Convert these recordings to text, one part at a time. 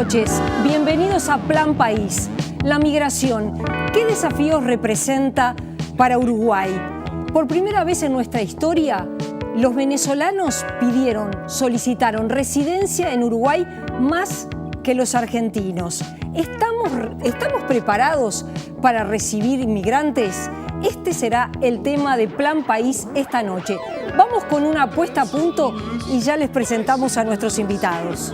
noches, bienvenidos a Plan País. La migración, ¿qué desafíos representa para Uruguay? Por primera vez en nuestra historia, los venezolanos solicitaron residencia en Uruguay más que los argentinos. ¿Estamos preparados para recibir inmigrantes? Este será el tema de Plan País esta noche. Vamos con una puesta a punto y ya les presentamos a nuestros invitados.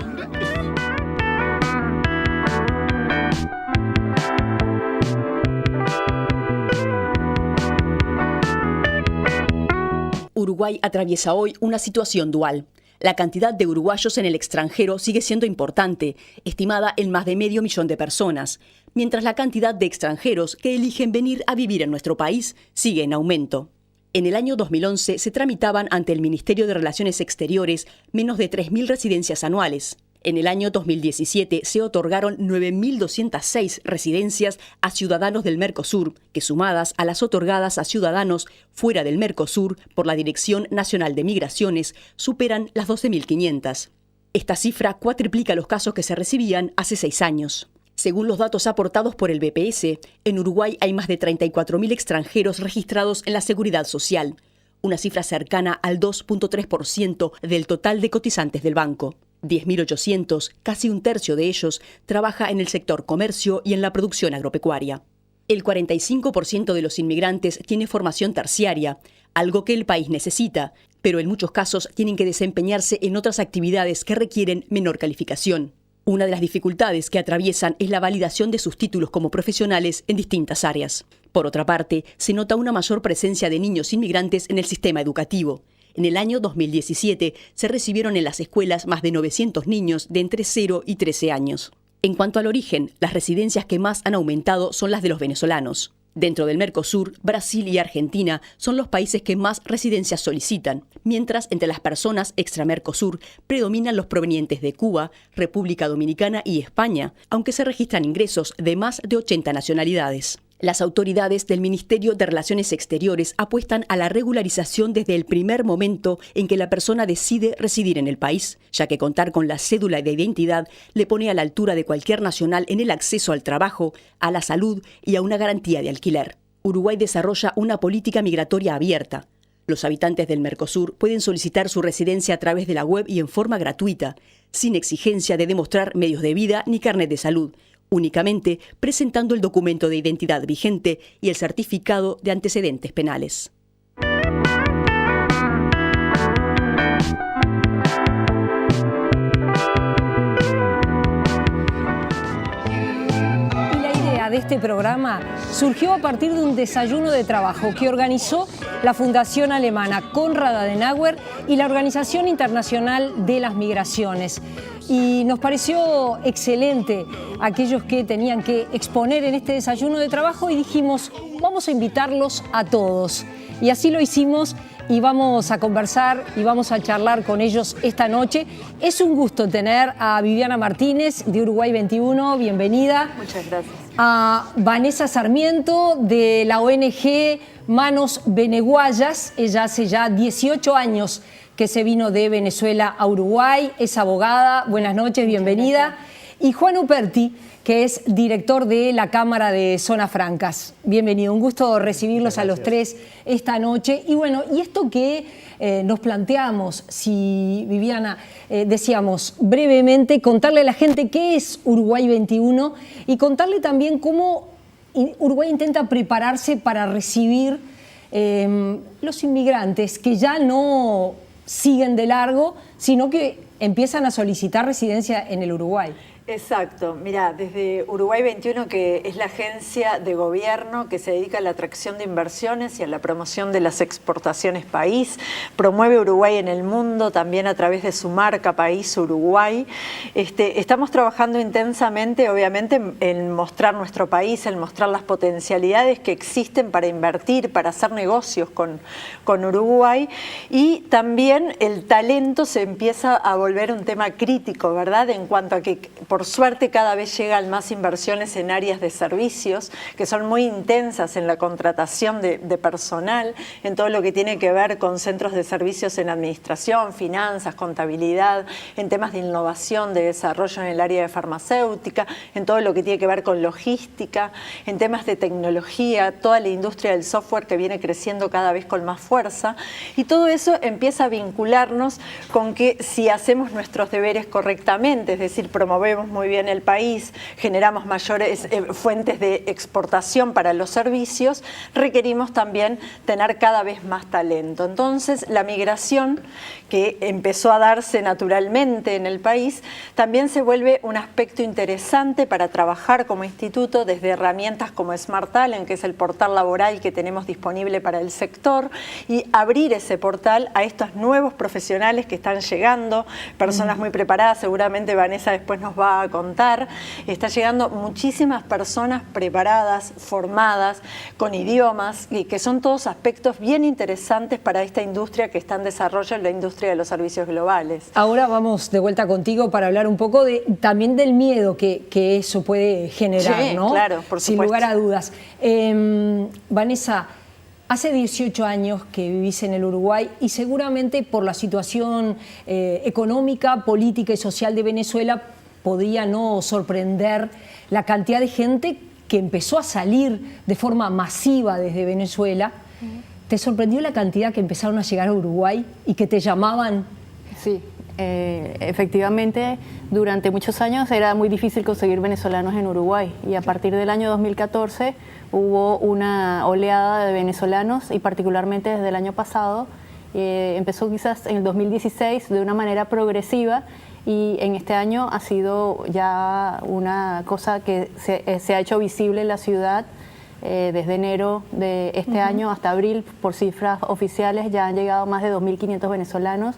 Uruguay atraviesa hoy una situación dual. La cantidad de uruguayos en el extranjero sigue siendo importante, estimada en más de 500.000 de personas, mientras la cantidad de extranjeros que eligen venir a vivir en nuestro país sigue en aumento. En el año 2011 se tramitaban ante el Ministerio de Relaciones Exteriores menos de 3.000 residencias anuales. En el año 2017 se otorgaron 9.206 residencias a ciudadanos del Mercosur, que sumadas a las otorgadas a ciudadanos fuera del Mercosur por la Dirección Nacional de Migraciones, superan las 12.500. Esta cifra cuatriplica los casos que se recibían hace 6 años. Según los datos aportados por el BPS, en Uruguay hay más de 34.000 extranjeros registrados en la Seguridad Social, una cifra cercana al 2.3% del total de cotizantes del banco. 10.800, casi un tercio de ellos, trabaja en el sector comercio y en la producción agropecuaria. El 45% de los inmigrantes tiene formación terciaria, algo que el país necesita, pero en muchos casos tienen que desempeñarse en otras actividades que requieren menor calificación. Una de las dificultades que atraviesan es la validación de sus títulos como profesionales en distintas áreas. Por otra parte, se nota una mayor presencia de niños inmigrantes en el sistema educativo. En el año 2017 se recibieron en las escuelas más de 900 niños de entre 0 y 13 años. En cuanto al origen, las residencias que más han aumentado son las de los venezolanos. Dentro del Mercosur, Brasil y Argentina son los países que más residencias solicitan, mientras entre las personas extra-Mercosur predominan los provenientes de Cuba, República Dominicana y España, aunque se registran ingresos de más de 80 nacionalidades. Las autoridades del Ministerio de Relaciones Exteriores apuestan a la regularización desde el primer momento en que la persona decide residir en el país, ya que contar con la cédula de identidad le pone a la altura de cualquier nacional en el acceso al trabajo, a la salud y a una garantía de alquiler. Uruguay desarrolla una política migratoria abierta. Los habitantes del Mercosur pueden solicitar su residencia a través de la web y en forma gratuita, sin exigencia de demostrar medios de vida ni carnet de salud, únicamente presentando el documento de identidad vigente y el certificado de antecedentes penales. De este programa surgió a partir de un desayuno de trabajo que organizó la Fundación Alemana Konrad Adenauer y la Organización Internacional de las Migraciones. Y nos pareció excelente aquellos que tenían que exponer en este desayuno de trabajo y dijimos, vamos a invitarlos a todos. Y así lo hicimos y vamos a conversar y vamos a charlar con ellos esta noche. Es un gusto tener a Viviana Martínez de Uruguay 21, bienvenida. Muchas gracias. A Vanessa Sarmiento de la ONG Manos Beneguayas. Ella hace ya 18 años que se vino de Venezuela a Uruguay, es abogada. Buenas noches, bienvenida. Y Juan Uperti, que es director de la Cámara de Zonas Francas. Bienvenido, un gusto recibirlos a los tres esta noche. Y bueno, y esto que nos planteamos, si Viviana, decíamos brevemente, contarle a la gente qué es Uruguay 21 y contarle también cómo Uruguay intenta prepararse para recibir los inmigrantes que ya no siguen de largo, sino que empiezan a solicitar residencia en el Uruguay. Exacto. Mira, desde Uruguay 21, que es la agencia de gobierno que se dedica a la atracción de inversiones y a la promoción de las exportaciones país, promueve Uruguay en el mundo también a través de su marca País Uruguay. Estamos trabajando intensamente, obviamente, en mostrar nuestro país, en mostrar las potencialidades que existen para invertir, para hacer negocios con Uruguay, y también el talento se empieza a volver un tema crítico, ¿verdad? En cuanto a que, por por suerte cada vez llegan más inversiones en áreas de servicios que son muy intensas en la contratación de personal, en todo lo que tiene que ver con centros de servicios en administración, finanzas, contabilidad, en temas de innovación, de desarrollo en el área de farmacéutica, en todo lo que tiene que ver con logística, en temas de tecnología, toda la industria del software que viene creciendo cada vez con más fuerza, y todo eso empieza a vincularnos con que si hacemos nuestros deberes correctamente, es decir, promovemos muy bien el país, generamos mayores fuentes de exportación para los servicios, requerimos también tener cada vez más talento. Entonces, la migración que empezó a darse naturalmente en el país también se vuelve un aspecto interesante para trabajar como instituto desde herramientas como Smart Talent, que es el portal laboral que tenemos disponible para el sector, y abrir ese portal a estos nuevos profesionales que están llegando, personas muy preparadas, seguramente Vanessa después nos va a contar. Está llegando muchísimas personas preparadas, formadas, con idiomas, y que son todos aspectos bien interesantes para esta industria que está en desarrollo, en la industria de los servicios globales. Ahora vamos de vuelta contigo para hablar un poco también del miedo que eso puede generar, sí, ¿no? Claro, por sin supuesto. lugar a dudas. Vanessa, hace 18 años que vivís en el Uruguay y seguramente por la situación económica, política y social de Venezuela podría no sorprender la cantidad de gente que empezó a salir de forma masiva desde Venezuela. ¿Te sorprendió la cantidad que empezaron a llegar a Uruguay y que te llamaban? Sí, efectivamente, durante muchos años era muy difícil conseguir venezolanos en Uruguay y a partir del año 2014 hubo una oleada de venezolanos y particularmente desde el año pasado, empezó quizás en el 2016 de una manera progresiva y en este año ha sido ya una cosa que se ha hecho visible en la ciudad. Desde enero de este año hasta abril, por cifras oficiales, ya han llegado más de 2.500 venezolanos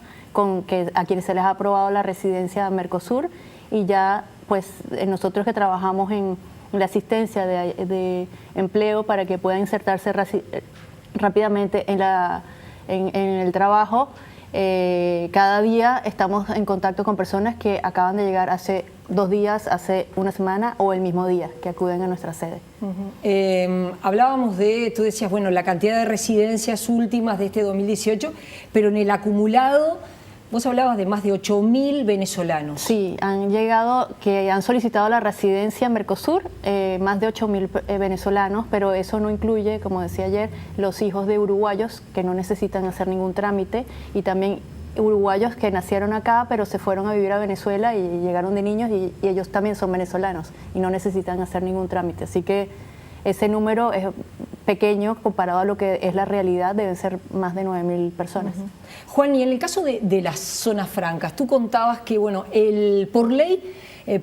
a quienes se les ha aprobado la residencia Mercosur y ya pues nosotros que trabajamos en la asistencia de empleo para que puedan insertarse rápidamente en el trabajo, cada día estamos en contacto con personas que acaban de llegar hace 2 días, hace una semana o el mismo día que acuden a nuestra sede. Hablábamos tú decías, bueno, la cantidad de residencias últimas de este 2018, pero en el acumulado vos hablabas de más de 8.000 venezolanos. Sí, han solicitado la residencia Mercosur, más de 8.000 venezolanos, pero eso no incluye, como decía ayer, los hijos de uruguayos que no necesitan hacer ningún trámite y también uruguayos que nacieron acá pero se fueron a vivir a Venezuela y llegaron de niños y ellos también son venezolanos y no necesitan hacer ningún trámite. Así que ese número es pequeño comparado a lo que es la realidad, deben ser más de 9.000 personas. Juan, y en el caso de las zonas francas, tú contabas que bueno, por ley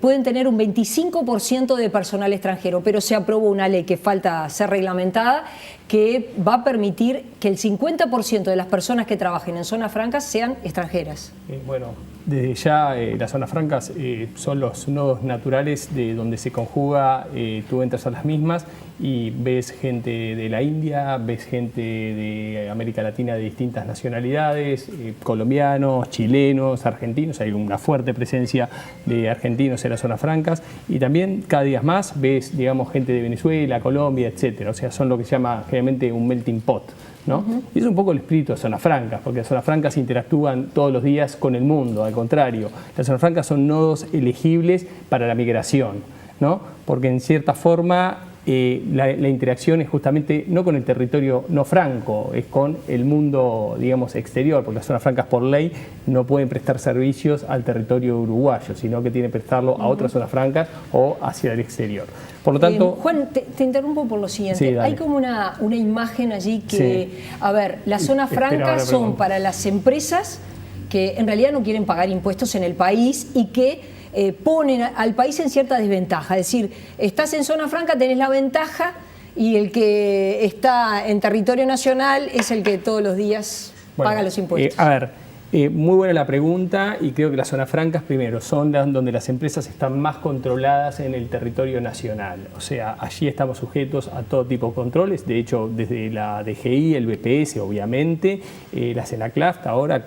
pueden tener un 25% de personal extranjero, pero se aprobó una ley que falta ser reglamentada que va a permitir que el 50% de las personas que trabajen en zonas francas sean extranjeras. Bueno, desde ya las zonas francas son los nodos naturales de donde se conjuga, tú entras a las mismas y ves gente de la India, ves gente de América Latina de distintas nacionalidades, colombianos, chilenos, argentinos, hay una fuerte presencia de argentinos en las zonas francas y también cada día más ves, digamos, gente de Venezuela, Colombia, etcétera. O sea, son lo que se llama generalmente un melting pot, ¿no? Y es un poco el espíritu de zonas francas, porque las zonas francas interactúan todos los días con el mundo, al contrario. Las zonas francas son nodos elegibles para la migración, ¿no? Porque en cierta forma la interacción es justamente no con el territorio no franco, es con el mundo, digamos, exterior, porque las zonas francas por ley no pueden prestar servicios al territorio uruguayo, sino que tienen que prestarlo a otras zonas francas o hacia el exterior. Por lo tanto... Juan, te interrumpo por lo siguiente. Sí, hay como una imagen allí que, sí. A ver, las zonas francas son para las empresas que en realidad no quieren pagar impuestos en el país y que ponen al país en cierta desventaja. Es decir, estás en zona franca, tenés la ventaja y el que está en territorio nacional es el que todos los días paga los impuestos. A ver, muy buena la pregunta y creo que las zonas francas, primero, son donde las empresas están más controladas en el territorio nacional. O sea, allí estamos sujetos a todo tipo de controles. De hecho, desde la DGI, el BPS, obviamente, la Senaclaft, ahora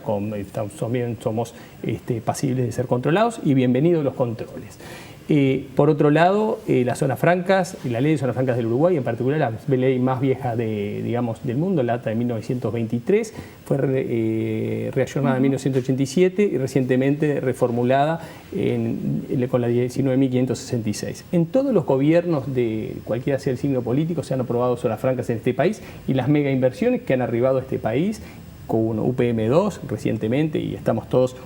también somos pasibles de ser controlados y bienvenidos los controles. Por otro lado, las zonas francas, la ley de zonas francas del Uruguay, en particular la ley más vieja del mundo, la data de 1923, fue reayornada en 1987 y recientemente reformulada con la 19.566. En todos los gobiernos de cualquiera sea el signo político se han aprobado zonas francas en este país, y las mega inversiones que han arribado a este país, con UPM2 recientemente, y estamos todos.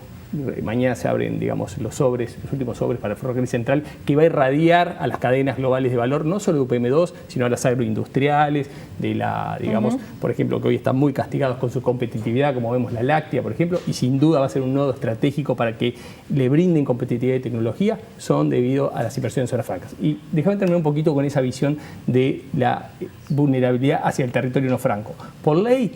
Mañana se abren, digamos, los últimos sobres para el ferrocarril central, que va a irradiar a las cadenas globales de valor, no solo de UPM2, sino a las agroindustriales, digamos, por ejemplo, que hoy están muy castigados con su competitividad, como vemos la láctea, por ejemplo, y sin duda va a ser un nodo estratégico para que le brinden competitividad y tecnología, son debido a las inversiones en zonas francas. Y déjame terminar un poquito con esa visión de la vulnerabilidad hacia el territorio no franco. Por ley,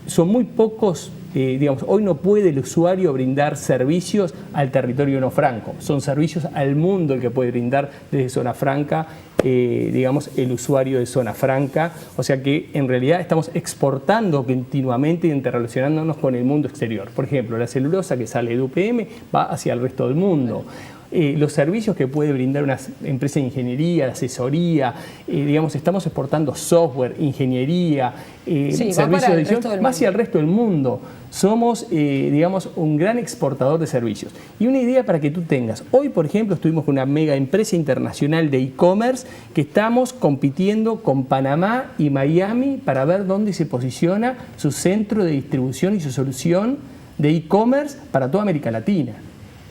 son muy pocos. Digamos, hoy no puede el usuario brindar servicios al territorio no franco, son servicios al mundo el que puede brindar desde zona franca, digamos, el usuario de zona franca, o sea que en realidad estamos exportando continuamente y interrelacionándonos con el mundo exterior. Por ejemplo, la celulosa que sale de UPM va hacia el resto del mundo. Los servicios que puede brindar una empresa de ingeniería, de asesoría, digamos, estamos exportando software, ingeniería, servicios de edición, más hacia el resto del mundo. Somos, digamos, un gran exportador de servicios. Y una idea para que tú tengas. Hoy, por ejemplo, estuvimos con una mega empresa internacional de e-commerce que estamos compitiendo con Panamá y Miami para ver dónde se posiciona su centro de distribución y su solución de e-commerce para toda América Latina.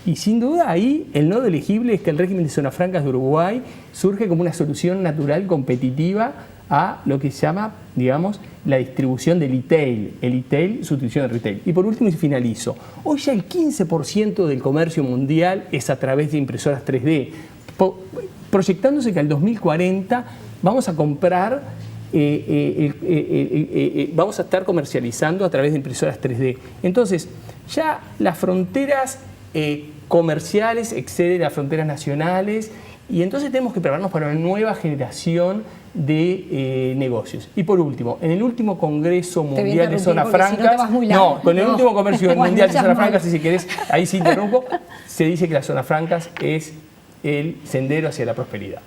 Y sin duda ahí el nodo elegible es que el régimen de zonas francas de Uruguay surge como una solución natural competitiva a lo que se llama, digamos, la distribución del e-tail. El e-tail, sustitución del retail. Y por último, y finalizo, hoy ya el 15% del comercio mundial es a través de impresoras 3D, proyectándose que al 2040 vamos a comprar, vamos a estar comercializando a través de impresoras 3D. Entonces, ya las fronteras comerciales exceden las fronteras nacionales, y entonces tenemos que prepararnos para una nueva generación de negocios. Y por último, en el último Congreso Mundial de Zonas Francas, con el último Comercio Mundial de Zonas Francas, si querés, ahí sí interrumpo, se dice que las zonas francas es el sendero hacia la prosperidad.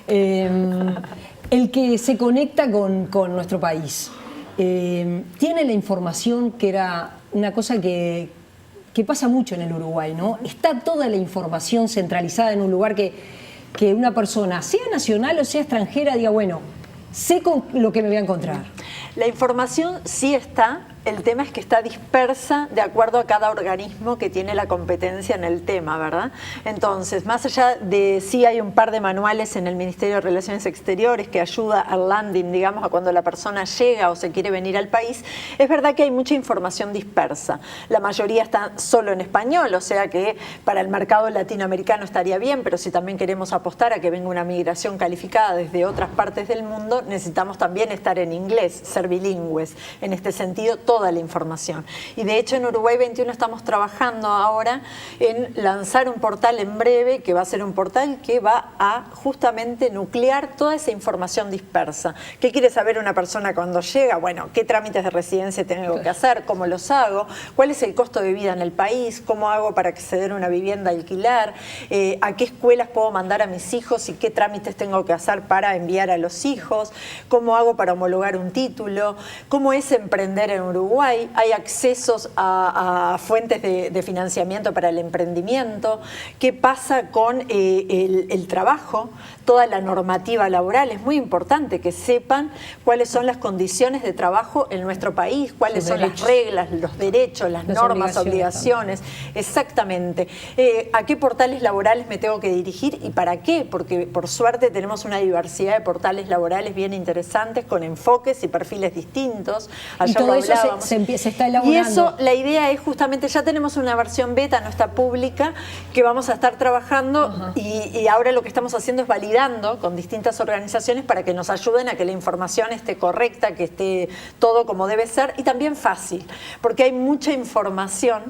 El que se conecta con nuestro país, tiene la información, que era una cosa que pasa mucho en el Uruguay, ¿no? Está toda la información centralizada en un lugar que una persona, sea nacional o sea extranjera, diga, bueno, sé con lo que me voy a encontrar. La información sí está. El tema es que está dispersa de acuerdo a cada organismo que tiene la competencia en el tema, ¿verdad? Entonces, más allá de sí hay un par de manuales en el Ministerio de Relaciones Exteriores que ayuda al landing, digamos, a cuando la persona llega o se quiere venir al país, es verdad que hay mucha información dispersa. La mayoría está solo en español, o sea que para el mercado latinoamericano estaría bien, pero si también queremos apostar a que venga una migración calificada desde otras partes del mundo, necesitamos también estar en inglés, ser bilingües. En este sentido, toda la información. Y de hecho en Uruguay 21 estamos trabajando ahora en lanzar un portal en breve, que va a ser un portal que va a justamente nuclear toda esa información dispersa. ¿Qué quiere saber una persona cuando llega? Bueno, ¿qué trámites de residencia tengo que hacer? ¿Cómo los hago? ¿Cuál es el costo de vida en el país? ¿Cómo hago para acceder a una vivienda a alquilar? ¿A qué escuelas puedo mandar a mis hijos y qué trámites tengo que hacer para enviar a los hijos? ¿Cómo hago para homologar un título? ¿Cómo es emprender en Uruguay? Hay accesos a fuentes de financiamiento para el emprendimiento. ¿Qué pasa con el trabajo? Toda la normativa laboral. Es muy importante que sepan cuáles son las condiciones de trabajo en nuestro país, cuáles son las reglas, los derechos, las normas, obligaciones. Exactamente. ¿A qué portales laborales me tengo que dirigir y para qué? Porque por suerte tenemos una diversidad de portales laborales bien interesantes, con enfoques y perfiles distintos. Y todo eso se está elaborando. Y eso, la idea es justamente, ya tenemos una versión beta, no está pública, que vamos a estar trabajando y ahora lo que estamos haciendo es validando con distintas organizaciones para que nos ayuden a que la información esté correcta, que esté todo como debe ser y también fácil, porque hay mucha información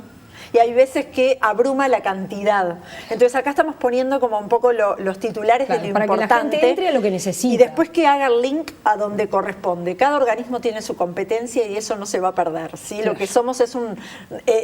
y hay veces que abruma la cantidad. Entonces acá estamos poniendo como un poco los titulares de lo para importante. Que la gente entre a lo que necesita. Y después que haga el link a donde corresponde. Cada organismo tiene su competencia y eso no se va a perder, ¿sí? Lo que somos es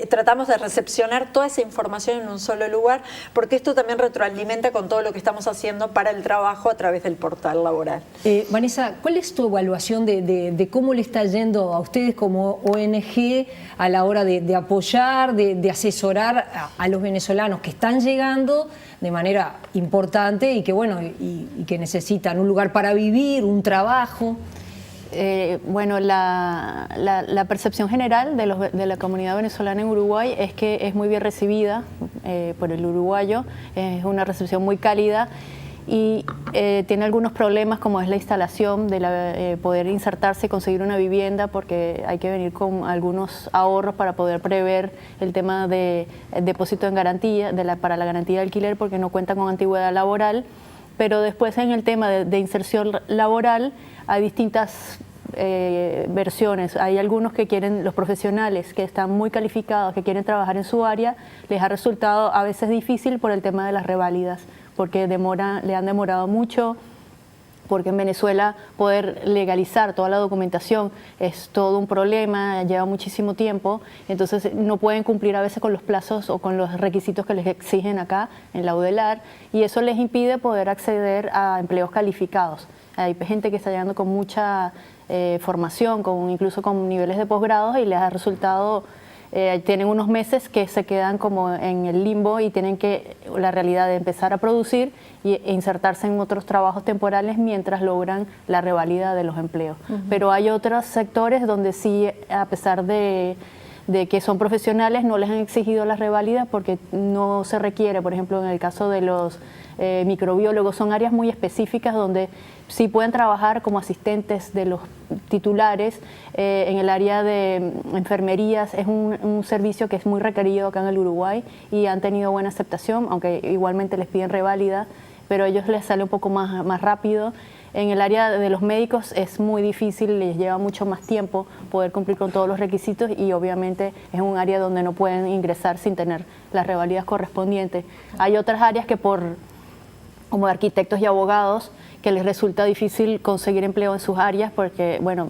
tratamos de recepcionar toda esa información en un solo lugar, porque esto también retroalimenta con todo lo que estamos haciendo para el trabajo a través del portal laboral. Vanessa, ¿cuál es tu evaluación de cómo le está yendo a ustedes como ONG a la hora de apoyar, de asesorar a los venezolanos que están llegando de manera importante y que, bueno, y que necesitan un lugar para vivir, un trabajo? Bueno, la percepción general de la comunidad venezolana en Uruguay es que es muy bien recibida por el uruguayo, es una recepción muy cálida y tiene algunos problemas como es la instalación, de poder insertarse y conseguir una vivienda, porque hay que venir con algunos ahorros para poder prever el tema de depósito en garantía, para la garantía de alquiler, porque no cuenta con antigüedad laboral. Pero después en el tema de inserción laboral hay distintas versiones. Hay algunos que quieren, los profesionales que están muy calificados, que quieren trabajar en su área, les ha resultado a veces difícil por el tema de las reválidas, porque le han demorado mucho, porque en Venezuela poder legalizar toda la documentación es todo un problema, lleva muchísimo tiempo, entonces no pueden cumplir a veces con los plazos o con los requisitos que les exigen acá en la UDELAR, y eso les impide poder acceder a empleos calificados. Hay gente que está llegando con mucha formación, incluso con niveles de posgrados, y les ha resultado... tienen unos meses que se quedan como en el limbo y tienen la realidad de empezar a producir e insertarse en otros trabajos temporales mientras logran la revalida de los empleos. Pero hay otros sectores donde sí, a pesar de que son profesionales, no les han exigido las reválidas porque no se requiere. Por ejemplo, en el caso de los microbiólogos, son áreas muy específicas donde sí pueden trabajar como asistentes de los titulares. En el área de enfermerías es un servicio que es muy requerido acá en el Uruguay y han tenido buena aceptación, aunque igualmente les piden reválida, pero a ellos les sale un poco más rápido. En el área de los médicos es muy difícil, les lleva mucho más tiempo poder cumplir con todos los requisitos, y obviamente es un área donde no pueden ingresar sin tener las reválidas correspondientes. Hay otras áreas que como arquitectos y abogados, que les resulta difícil conseguir empleo en sus áreas porque, bueno,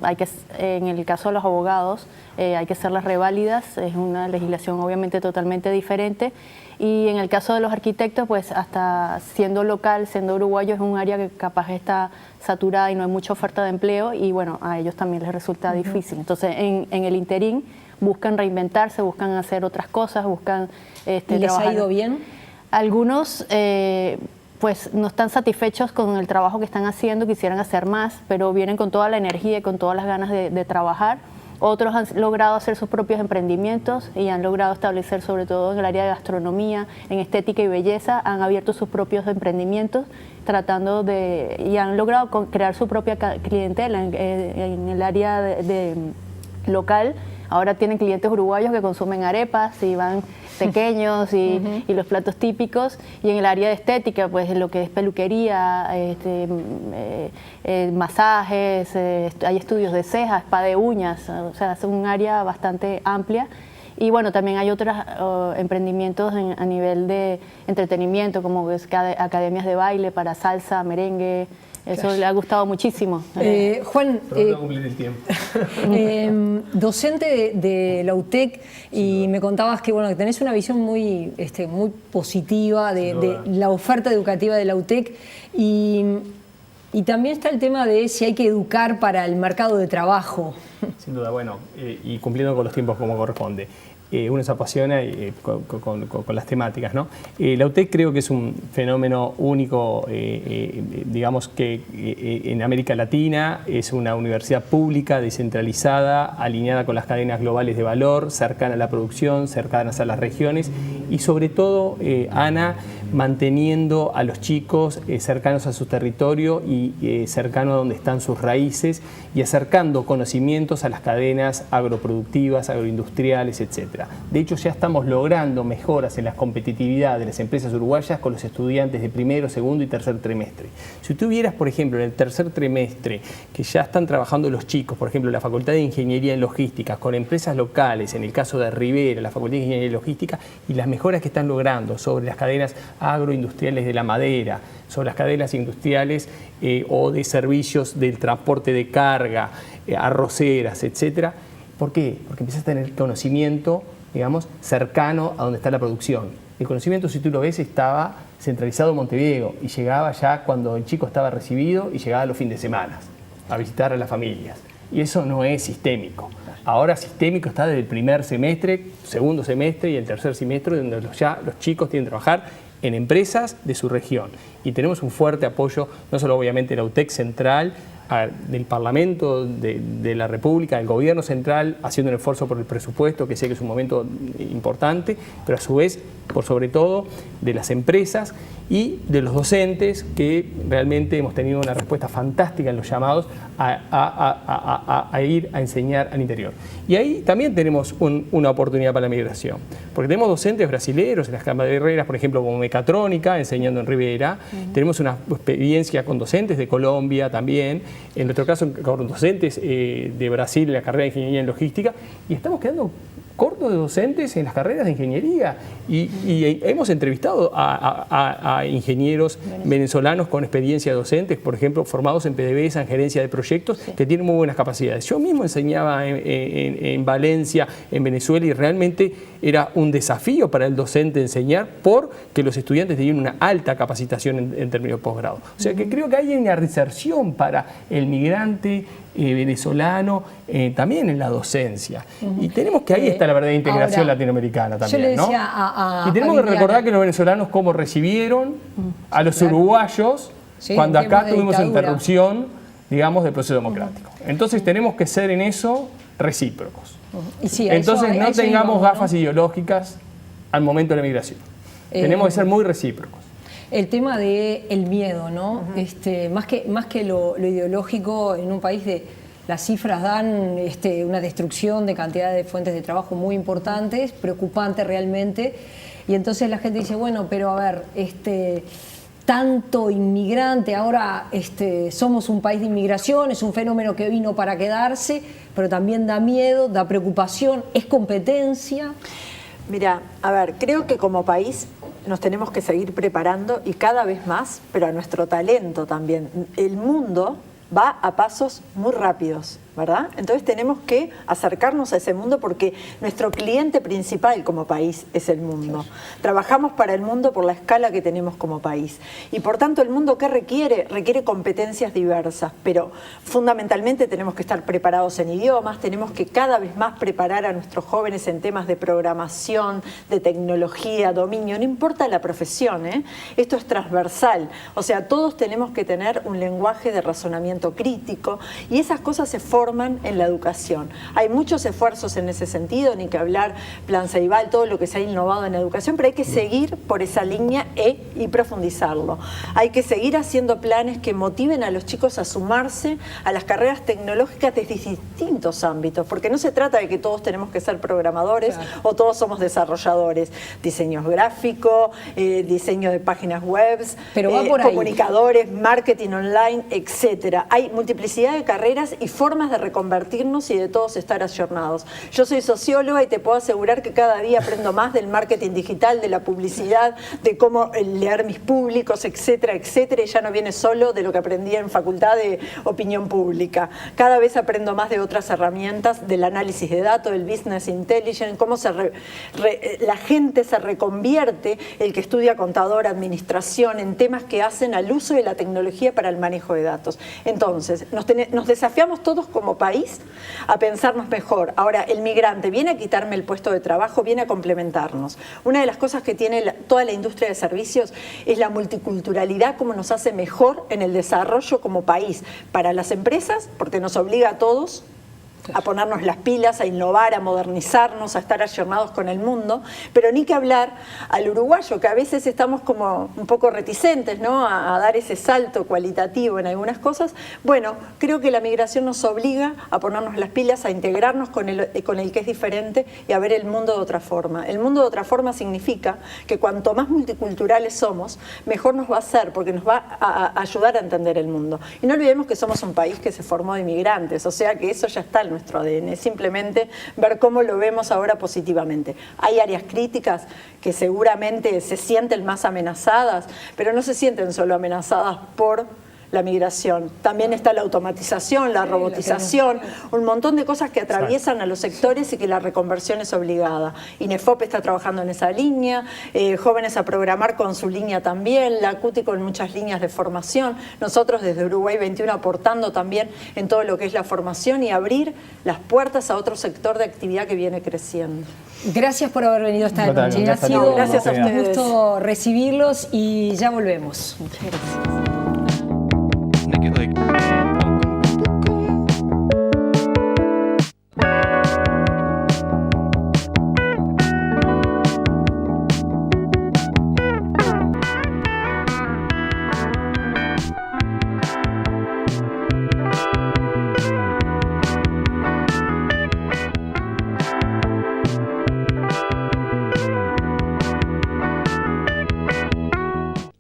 en el caso de los abogados hay que hacer las reválidas, es una legislación obviamente totalmente diferente, y en el caso de los arquitectos, pues hasta siendo local, siendo uruguayo, es un área que capaz está saturada y no hay mucha oferta de empleo, y bueno, a ellos también les resulta difícil. Entonces, en el interín buscan reinventarse, buscan hacer otras cosas, buscan ¿Y les ha ido bien? Algunos... pues no están satisfechos con el trabajo que están haciendo, quisieran hacer más, pero vienen con toda la energía y con todas las ganas de trabajar. Otros han logrado hacer sus propios emprendimientos y han logrado establecer, sobre todo en el área de gastronomía, en estética y belleza, han abierto sus propios emprendimientos y han logrado crear su propia clientela en el área local. Ahora tienen clientes uruguayos que consumen arepas y van pequeños y los platos típicos, y en el área de estética, pues lo que es peluquería, masajes, hay estudios de cejas, spa de uñas, o sea, es un área bastante amplia. Y bueno, también hay otros emprendimientos a nivel de entretenimiento, como es academias de baile para salsa, merengue. Eso le ha gustado muchísimo. Juan, cumplir el tiempo. Docente de la UTEC, y me contabas que, bueno, que tenés una visión muy positiva de la oferta educativa de la UTEC, y también está el tema de si hay que educar para el mercado de trabajo. Sin duda, bueno, y cumpliendo con los tiempos como corresponde. Uno se apasiona con las temáticas, ¿no? La UTEC creo que es un fenómeno único, digamos que en América Latina. Es una universidad pública, descentralizada, alineada con las cadenas globales de valor, cercana a la producción, cercanas a las regiones, y sobre todo, Ana, manteniendo a los chicos cercanos a su territorio y cercanos a donde están sus raíces y acercando conocimientos a las cadenas agroproductivas, agroindustriales, etc. De hecho, ya estamos logrando mejoras en la competitividad de las empresas uruguayas con los estudiantes de primero, segundo y tercer trimestre. Si tú vieras, por ejemplo, en el tercer trimestre, que ya están trabajando los chicos, por ejemplo, la Facultad de Ingeniería en Logística, con empresas locales, en el caso de Rivera, la Facultad de Ingeniería en Logística, y las mejoras que están logrando sobre las cadenas agroindustriales de la madera, sobre las cadenas industriales o de servicios del transporte de carga, arroceras, etcétera. ¿Por qué? Porque empiezas a tener conocimiento, digamos, cercano a donde está la producción. El conocimiento, si tú lo ves, estaba centralizado en Montevideo y llegaba ya cuando el chico estaba recibido y llegaba a los fines de semana a visitar a las familias. Y eso no es sistémico. Ahora sistémico está desde el primer semestre, segundo semestre y el tercer semestre, donde ya los chicos tienen que trabajar en empresas de su región. Y tenemos un fuerte apoyo, no solo obviamente de la UTEC central, del Parlamento de la República, del Gobierno central, haciendo un esfuerzo por el presupuesto, que sé que es un momento importante, pero a su vez, por sobre todo, de las empresas y de los docentes, que realmente hemos tenido una respuesta fantástica en los llamados a ir a enseñar al interior. Y ahí también tenemos una oportunidad para la migración, porque tenemos docentes brasileños en las carreras, por ejemplo, como mecatrónica, enseñando en Rivera. Tenemos una experiencia con docentes de Colombia también, en nuestro caso con docentes de Brasil en la carrera de Ingeniería en Logística, y estamos quedando cortos de docentes en las carreras de ingeniería y hemos entrevistado a ingenieros venezolanos con experiencia docentes, por ejemplo, formados en PDVSA, en gerencia de proyectos, que tienen muy buenas capacidades. Yo mismo enseñaba en Valencia, en Venezuela, y realmente era un desafío para el docente enseñar porque los estudiantes tenían una alta capacitación en términos de posgrado. O sea que creo que hay una reinserción para el migrante venezolano también en la docencia. Y tenemos que ahí está la verdadera integración latinoamericana también. Yo le decía ¿no? Y tenemos que recordar que los venezolanos cómo recibieron a los uruguayos cuando acá tuvimos interrupción, digamos, del proceso democrático. Entonces tenemos que ser en eso recíprocos. Y sí, entonces no tengamos gafas ideológicas al momento de la migración. Tenemos que ser muy recíprocos. El tema del miedo, ¿no? Más que lo ideológico, en un país las cifras dan una destrucción de cantidad de fuentes de trabajo muy importantes, preocupante realmente, y entonces la gente dice, bueno, pero a ver, tanto inmigrante, ahora somos un país de inmigración, es un fenómeno que vino para quedarse, pero también da miedo, da preocupación, es competencia. Mira, a ver, creo que como país nos tenemos que seguir preparando y cada vez más, pero a nuestro talento también. El mundo va a pasos muy rápidos, ¿verdad? Entonces tenemos que acercarnos a ese mundo porque nuestro cliente principal como país es el mundo. Trabajamos para el mundo por la escala que tenemos como país. Y por tanto, ¿el mundo qué requiere? Requiere competencias diversas, pero fundamentalmente tenemos que estar preparados en idiomas, tenemos que cada vez más preparar a nuestros jóvenes en temas de programación, de tecnología, dominio, no importa la profesión, ¿eh? Esto es transversal. O sea, todos tenemos que tener un lenguaje de razonamiento crítico y esas cosas se forman en la educación. Hay muchos esfuerzos en ese sentido, ni que hablar Plan Ceibal, todo lo que se ha innovado en educación, pero hay que seguir por esa línea y profundizarlo. Hay que seguir haciendo planes que motiven a los chicos a sumarse a las carreras tecnológicas desde distintos ámbitos, porque no se trata de que todos tenemos que ser programadores o todos somos desarrolladores. Diseño gráfico, diseño de páginas web, comunicadores, marketing online, etcétera. Hay multiplicidad de carreras y formas de reconvertirnos y de todos estar ayornados. Yo soy socióloga y te puedo asegurar que cada día aprendo más del marketing digital, de la publicidad, de cómo leer mis públicos, etcétera, etcétera, y ya no viene solo de lo que aprendí en facultad de opinión pública. Cada vez aprendo más de otras herramientas, del análisis de datos, del business intelligence, cómo la gente se reconvierte, el que estudia contador, administración, en temas que hacen al uso de la tecnología para el manejo de datos. Entonces, nos desafiamos todos como país a pensarnos mejor. Ahora, el migrante viene a quitarme el puesto de trabajo, viene a complementarnos. Una de las cosas que tiene toda la industria de servicios es la multiculturalidad, cómo nos hace mejor en el desarrollo como país. Para las empresas, porque nos obliga a todos a ponernos las pilas, a innovar, a modernizarnos, a estar ayornados con el mundo, pero ni que hablar al uruguayo, que a veces estamos como un poco reticentes, ¿no?, a dar ese salto cualitativo en algunas cosas. Bueno, creo que la migración nos obliga a ponernos las pilas, a integrarnos con el que es diferente y a ver el mundo de otra forma. El mundo de otra forma significa que cuanto más multiculturales somos, mejor nos va a ser, porque nos va a ayudar a entender el mundo. Y no olvidemos que somos un país que se formó de inmigrantes, o sea que eso ya está en nuestro ADN, es simplemente ver cómo lo vemos ahora positivamente. Hay áreas críticas que seguramente se sienten más amenazadas, pero no se sienten solo amenazadas por la migración. También está la automatización, la robotización, un montón de cosas que atraviesan a los sectores y que la reconversión es obligada. INEFOP está trabajando en esa línea, Jóvenes a Programar con su línea también, la CUTI con muchas líneas de formación, nosotros desde Uruguay 21 aportando también en todo lo que es la formación y abrir las puertas a otro sector de actividad que viene creciendo. Gracias por haber venido esta noche. Ha sido un gusto recibirlos y ya volvemos. Muchas gracias.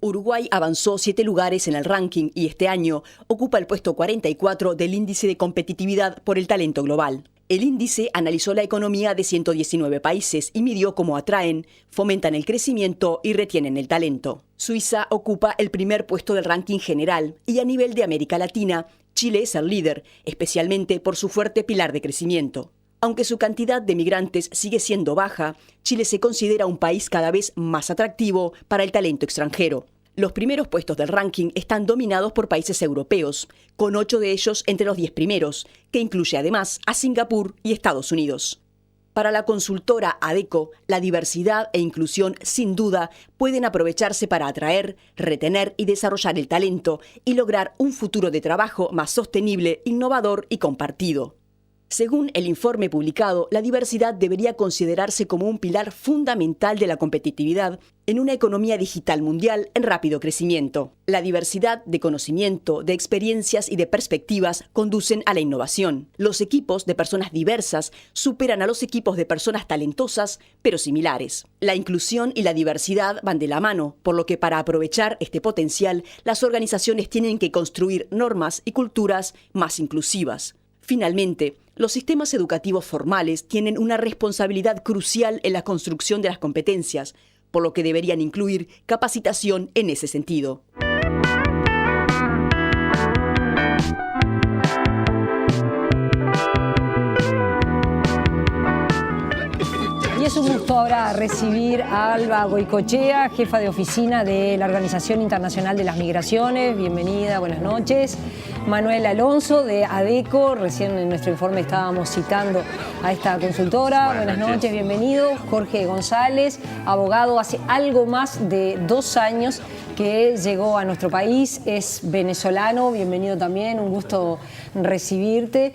Uruguay avanzó 7 lugares en el ranking y este año ocupa el puesto 44 del índice de competitividad por el talento global. El índice analizó la economía de 119 países y midió cómo atraen, fomentan el crecimiento y retienen el talento. Suiza ocupa el primer puesto del ranking general y a nivel de América Latina, Chile es el líder, especialmente por su fuerte pilar de crecimiento. Aunque su cantidad de migrantes sigue siendo baja, Chile se considera un país cada vez más atractivo para el talento extranjero. Los primeros puestos del ranking están dominados por países europeos, con 8 de ellos entre los 10 primeros, que incluye además a Singapur y Estados Unidos. Para la consultora ADECO, la diversidad e inclusión sin duda pueden aprovecharse para atraer, retener y desarrollar el talento y lograr un futuro de trabajo más sostenible, innovador y compartido. Según el informe publicado, la diversidad debería considerarse como un pilar fundamental de la competitividad en una economía digital mundial en rápido crecimiento. La diversidad de conocimiento, de experiencias y de perspectivas conducen a la innovación. Los equipos de personas diversas superan a los equipos de personas talentosas, pero similares. La inclusión y la diversidad van de la mano, por lo que para aprovechar este potencial, las organizaciones tienen que construir normas y culturas más inclusivas. Finalmente, los sistemas educativos formales tienen una responsabilidad crucial en la construcción de las competencias, por lo que deberían incluir capacitación en ese sentido. Y es un gusto ahora recibir a Alba Goicoechea, jefa de oficina de la Organización Internacional de las Migraciones. Bienvenida, buenas noches. Manuel Alonso de ADECO, recién en nuestro informe estábamos citando a esta consultora. Buenas noches, bienvenido. Jorge González, abogado, hace algo más de 2 años que llegó a nuestro país, es venezolano, bienvenido también, un gusto recibirte.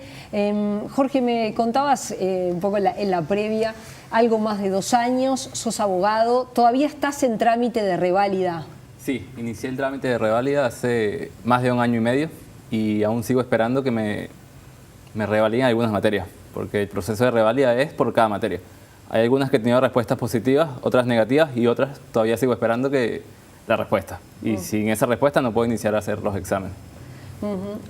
Jorge, me contabas un poco en la previa, algo más de 2 años, sos abogado, ¿todavía estás en trámite de reválida? Sí, inicié el trámite de reválida hace más de 1 año y medio y aún sigo esperando que me revaliden algunas materias, porque el proceso de reválida es por cada materia. Hay algunas que he tenido respuestas positivas, otras negativas y otras todavía sigo esperando la respuesta. Y sin esa respuesta no puedo iniciar a hacer los exámenes.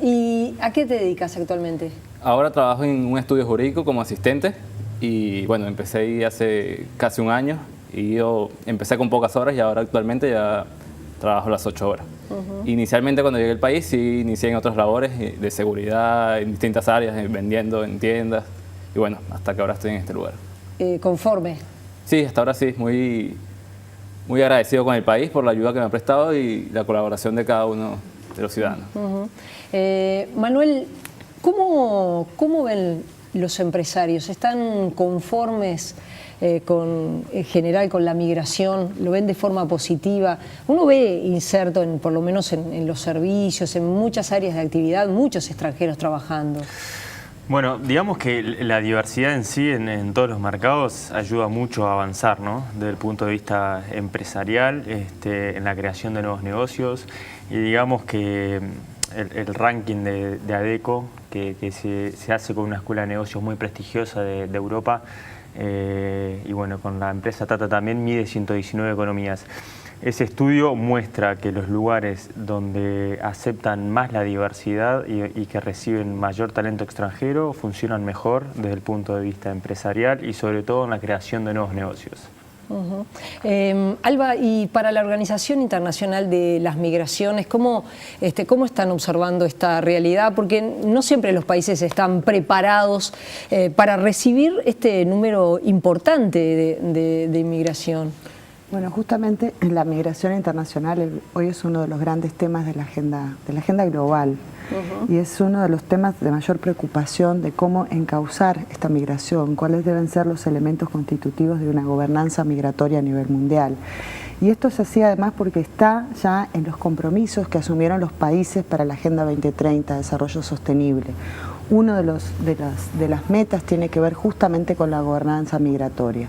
¿Y a qué te dedicas actualmente? Ahora trabajo en un estudio jurídico como asistente y bueno, empecé ahí hace casi 1 año y yo empecé con pocas horas y ahora actualmente ya trabajo las 8 horas. Inicialmente cuando llegué al país sí inicié en otras labores de seguridad en distintas áreas, vendiendo en tiendas y bueno, hasta que ahora estoy en este lugar. ¿Conforme? Sí, hasta ahora sí, muy agradecido con el país por la ayuda que me ha prestado y la colaboración de cada uno de los ciudadanos. Manuel, ¿cómo ven los empresarios? ¿Están conformes en general con la migración? ¿Lo ven de forma positiva? Uno ve inserto, por lo menos en los servicios, en muchas áreas de actividad, muchos extranjeros trabajando. Bueno, digamos que la diversidad en sí, en todos los mercados, ayuda mucho a avanzar, ¿no? Desde el punto de vista empresarial, en la creación de nuevos negocios. Y digamos que el ranking de ADECO, que se hace con una escuela de negocios muy prestigiosa de Europa, y bueno, con la empresa Tata también, mide 119 economías. Ese estudio muestra que los lugares donde aceptan más la diversidad y que reciben mayor talento extranjero funcionan mejor desde el punto de vista empresarial y sobre todo en la creación de nuevos negocios. Alba, y para la Organización Internacional de las Migraciones, ¿cómo están observando esta realidad? Porque no siempre los países están preparados para recibir este número importante de inmigración. Bueno, justamente la migración internacional hoy es uno de los grandes temas de la agenda global. Y es uno de los temas de mayor preocupación de cómo encauzar esta migración, cuáles deben ser los elementos constitutivos de una gobernanza migratoria a nivel mundial. Y esto se hacía además porque está ya en los compromisos que asumieron los países para la Agenda 2030, Desarrollo Sostenible. Uno de las metas tiene que ver justamente con la gobernanza migratoria.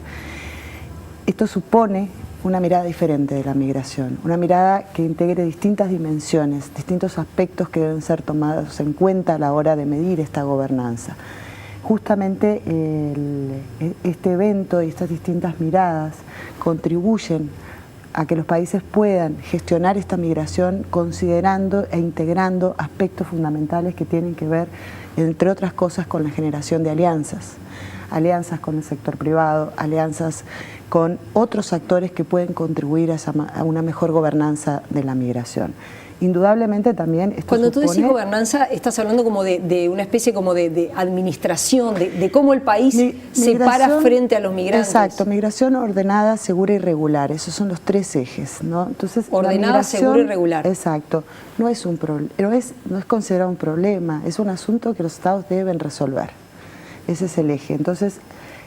Esto supone una mirada diferente de la migración, una mirada que integre distintas dimensiones, distintos aspectos que deben ser tomados en cuenta a la hora de medir esta gobernanza. Justamente este evento y estas distintas miradas contribuyen a que los países puedan gestionar esta migración considerando e integrando aspectos fundamentales que tienen que ver, entre otras cosas, con la generación de alianzas. Alianzas con el sector privado, alianzas con otros actores que pueden contribuir a una mejor gobernanza de la migración. Indudablemente también esto Cuando tú supone... decís gobernanza, estás hablando como de una especie como de administración, de cómo el país se para frente a los migrantes. Exacto, migración ordenada, segura y regular, esos son los tres ejes, ¿no? Entonces, ordenada, segura y regular. Exacto, no es considerado un problema, es un asunto que los estados deben resolver. Ese es el eje. Entonces,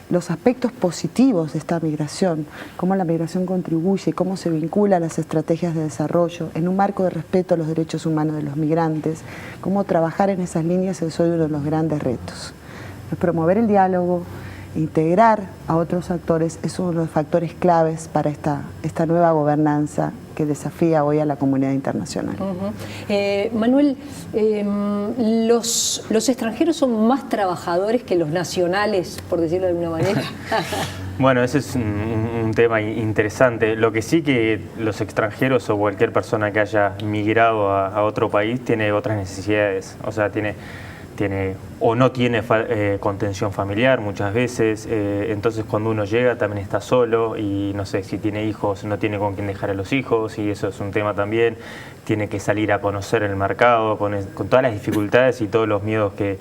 los aspectos positivos de esta migración, cómo la migración contribuye, cómo se vincula a las estrategias de desarrollo, en un marco de respeto a los derechos humanos de los migrantes, cómo trabajar en esas líneas es hoy uno de los grandes retos. Promover el diálogo, integrar a otros actores es uno de los factores claves para esta nueva gobernanza que desafía hoy a la comunidad internacional. Manuel, ¿los extranjeros son más trabajadores que los nacionales, por decirlo de alguna manera? Bueno, ese es un tema interesante. Lo que sí que los extranjeros o cualquier persona que haya migrado a otro país tiene otras necesidades, o sea, tiene o no tiene contención familiar muchas veces, entonces cuando uno llega también está solo y no sé, si tiene hijos no tiene con quién dejar a los hijos y eso es un tema también, tiene que salir a conocer el mercado con todas las dificultades y todos los miedos que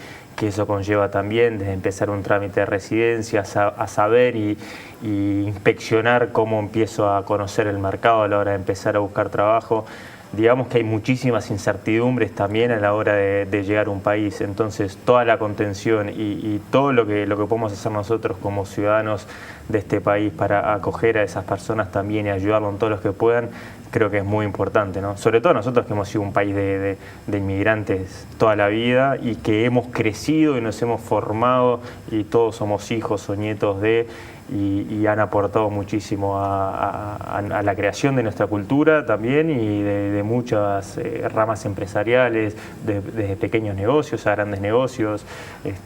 eso conlleva también, desde empezar un trámite de residencia, a saber y inspeccionar cómo empiezo a conocer el mercado a la hora de empezar a buscar trabajo. Digamos que hay muchísimas incertidumbres también a la hora de llegar a un país, entonces toda la contención y todo lo que podemos hacer nosotros como ciudadanos de este país para acoger a esas personas también y ayudarlos en todos los que puedan, creo que es muy importante, ¿no? Sobre todo nosotros que hemos sido un país de inmigrantes toda la vida y que hemos crecido y nos hemos formado y todos somos hijos o nietos y han aportado muchísimo a la creación de nuestra cultura también y de muchas ramas empresariales, desde pequeños negocios a grandes negocios.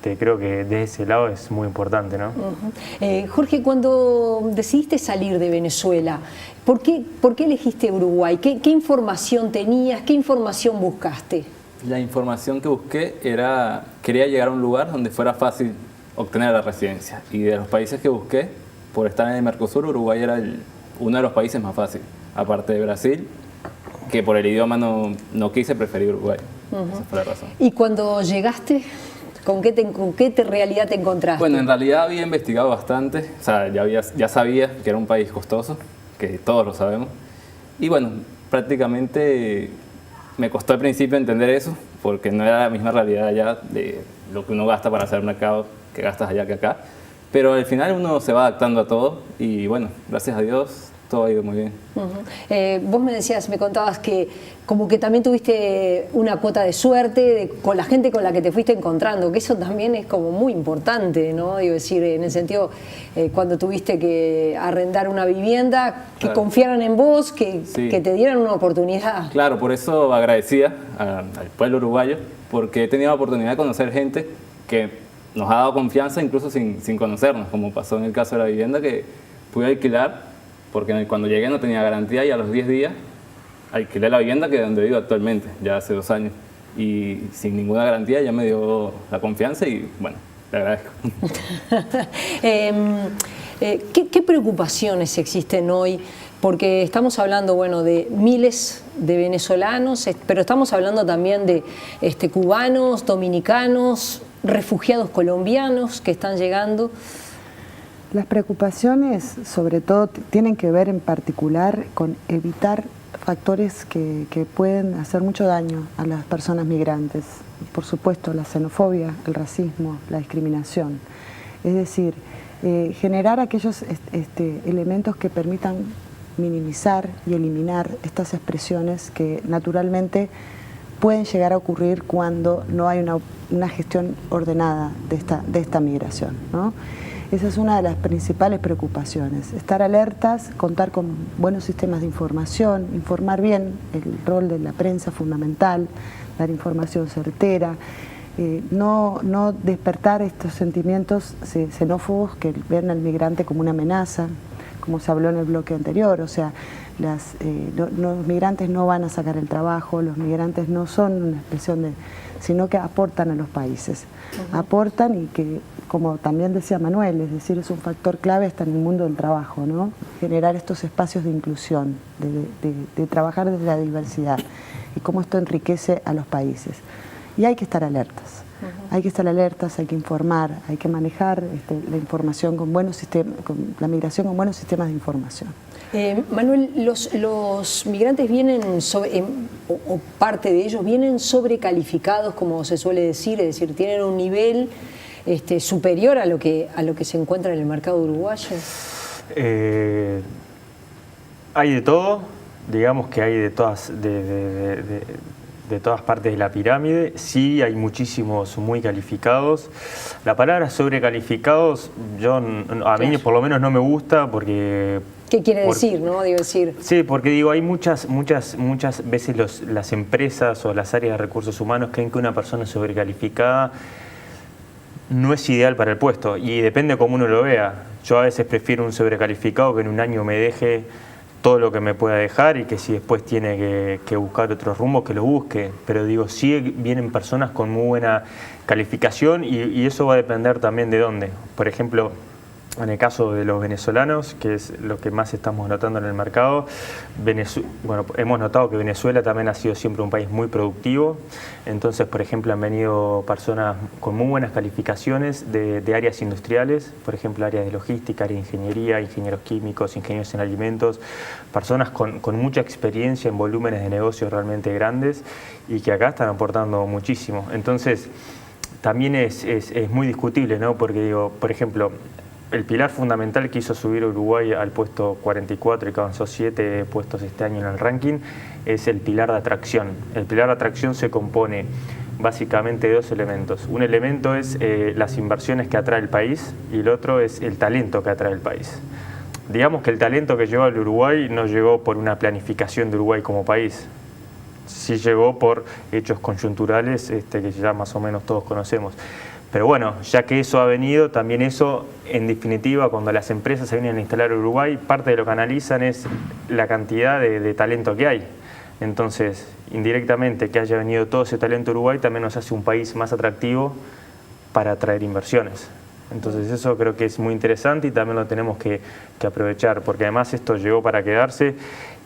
Creo que de ese lado es muy importante, ¿no? Jorge, cuando decidiste salir de Venezuela, ¿por qué elegiste Uruguay? ¿Qué información tenías? ¿Qué información buscaste? La información que busqué quería llegar a un lugar donde fuera fácil obtener la residencia. Y de los países que busqué, por estar en el Mercosur, Uruguay era uno de los países más fáciles. Aparte de Brasil, que por el idioma no quise, preferí Uruguay. Esa fue la razón. ¿Y cuando llegaste, con qué realidad te encontraste? Bueno, en realidad había investigado bastante. O sea, ya sabía que era un país costoso, que todos lo sabemos. Y bueno, prácticamente me costó al principio entender eso, porque no era la misma realidad allá de lo que uno gasta para hacer mercado que gastas allá que acá. pero al final uno se va adaptando a todo y bueno, gracias a Dios todo ha ido muy bien. Vos me contabas que como que también tuviste una cuota de suerte con la gente con la que te fuiste encontrando, que eso también es como muy importante, ¿no? Digo, decir, en el sentido, cuando tuviste que arrendar una vivienda, que claro, confiaran en vos, que te dieran una oportunidad. Claro, por eso agradecía al pueblo uruguayo, porque he tenido la oportunidad de conocer gente que nos ha dado confianza incluso sin conocernos, como pasó en el caso de la vivienda que pude alquilar, porque cuando llegué no tenía garantía y a los 10 días alquilé la vivienda que es donde vivo actualmente, ya hace 2 años. Y sin ninguna garantía ya me dio la confianza y bueno, le agradezco. ¿Qué preocupaciones existen hoy? Porque estamos hablando, bueno, de miles de venezolanos, pero estamos hablando también de cubanos, dominicanos, refugiados colombianos que están llegando. Las preocupaciones, sobre todo, tienen que ver en particular con evitar factores que pueden hacer mucho daño a las personas migrantes. Por supuesto, la xenofobia, el racismo, la discriminación. Es decir, generar aquellos elementos que permitan minimizar y eliminar estas expresiones que naturalmente pueden llegar a ocurrir cuando no hay una gestión ordenada de esta migración, ¿no? Esa es una de las principales preocupaciones, estar alertas, contar con buenos sistemas de información, informar bien, el rol de la prensa fundamental, dar información certera, no despertar estos sentimientos xenófobos que ven al migrante como una amenaza, como se habló en el bloque anterior, o sea, los migrantes no van a sacar el trabajo, los migrantes no son una expresión sino que aportan a los países, aportan y que, como también decía Manuel, es decir, es un factor clave hasta en el mundo del trabajo, ¿no? Generar estos espacios de inclusión, de trabajar desde la diversidad y cómo esto enriquece a los países. Y hay que estar alertas, hay que estar alertas, hay que informar, hay que manejar la información con buenos sistemas, la migración con buenos sistemas de información. Manuel, los migrantes vienen, o parte de ellos, vienen sobrecalificados, como se suele decir, es decir, tienen un nivel superior a lo que se encuentra en el mercado uruguayo. Hay de todo, digamos que hay de todas partes de la pirámide. Sí, hay muchísimos muy calificados. La palabra sobrecalificados, a mí por lo menos no me gusta porque... ¿Qué quiere decir, no? Digo decir. Sí, porque digo, hay muchas veces las empresas o las áreas de recursos humanos creen que una persona sobrecalificada no es ideal para el puesto y depende cómo uno lo vea. Yo a veces prefiero un sobrecalificado que en un año me deje todo lo que me pueda dejar y que si después tiene que buscar otros rumbos, que lo busque. Pero digo, sí vienen personas con muy buena calificación y eso va a depender también de dónde. Por ejemplo, en el caso de los venezolanos, que es lo que más estamos notando en el mercado, hemos notado que Venezuela también ha sido siempre un país muy productivo. Entonces, por ejemplo, han venido personas con muy buenas calificaciones de áreas industriales, por ejemplo, áreas de logística, área de ingeniería, ingenieros químicos, ingenieros en alimentos, personas con mucha experiencia en volúmenes de negocios realmente grandes y que acá están aportando muchísimo. Entonces, también es muy discutible, ¿no? Porque digo, por ejemplo, el pilar fundamental que hizo subir a Uruguay al puesto 44 y que avanzó 7 puestos este año en el ranking es el pilar de atracción. El pilar de atracción se compone básicamente de 2 elementos. Un elemento es las inversiones que atrae el país y el otro es el talento que atrae el país. Digamos que el talento que llegó al Uruguay no llegó por una planificación de Uruguay como país. Sí llegó por hechos coyunturales que ya más o menos todos conocemos. Pero bueno, ya que eso ha venido, también eso, en definitiva, cuando las empresas se vienen a instalar a Uruguay, parte de lo que analizan es la cantidad de talento que hay. Entonces, indirectamente, que haya venido todo ese talento a Uruguay también nos hace un país más atractivo para atraer inversiones. Entonces eso creo que es muy interesante y también lo tenemos que aprovechar, porque además esto llegó para quedarse